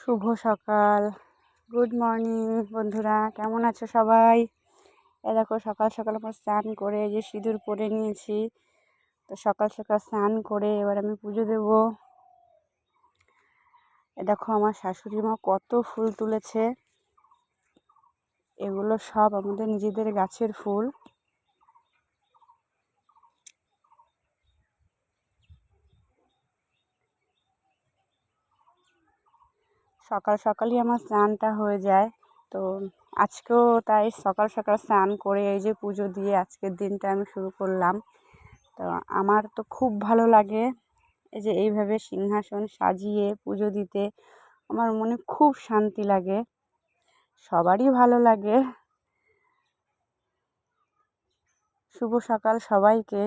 শুভ সকাল, good morning বন্ধুরা, কেমন আছো সবাই? দেখো সকাল সকাল আমার স্নান করে যে সিঁদুর পরে নিয়েছি। তো সকাল সকাল স্নান করে এবার আমি পুজো দেব। দেখো আমার শাশুড়ি মা কত ফুল তুলেছে, এগুলো সব আমাদের নিজেদের গাছের ফুল। সকাল সকালই আমার স্নানটা হয়ে যায়। তো আজকেও তাই সকাল সকাল স্নান করে এই যে পুজো দিয়ে আজকের দিনটা আমি শুরু করলাম। তো আমার তো খুব ভালো লাগে এই যে এইভাবে সিংহাসন সাজিয়ে পুজো দিতে। আমার মনে খুব শান্তি লাগে, সবারই ভালো লাগে। শুভ সকাল সবাইকে।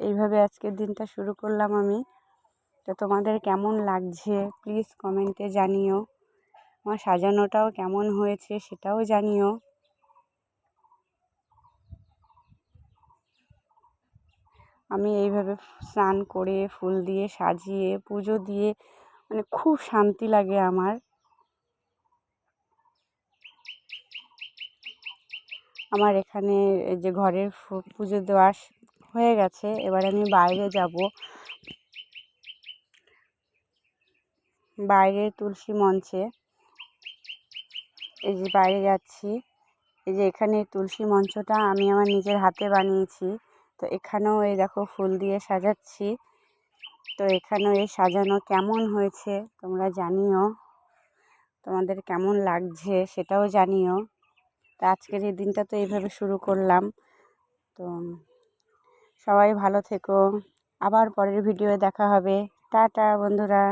এইভাবে আজকের দিনটা শুরু করলাম আমি। তো তোমাদের কেমন লাগছে প্লিজ কমেন্টে জানিও। আমার সাজানোটাও কেমন হয়েছে সেটাও জানিও। আমি এইভাবে স্নান করে ফুল দিয়ে সাজিয়ে পুজো দিয়ে মানে খুব শান্তি লাগে আমার। আমার এখানে যে ঘরের পুজো দেওয়া হয়ে গেছে, এবার আমি বাইরে যাব। বাইরের তুলসী মঞ্চে এই যে বাইরে যাচ্ছি। এই যে এখানে তুলসী মঞ্চটা আমি আমার নিজের হাতে বানিয়েছি। তো এখানেও এই দেখো ফুল দিয়ে সাজাচ্ছি। তো এখানেও এই সাজানো কেমন হয়েছে তোমরা জানিও, তোমাদের কেমন লাগছে সেটাও জানিও। তো আজকের এই দিনটা তো এইভাবে শুরু করলাম। তো সবাই ভালো থেকো, আবার পরের ভিডিওয়ে দেখা হবে। টাটা বন্ধুরা।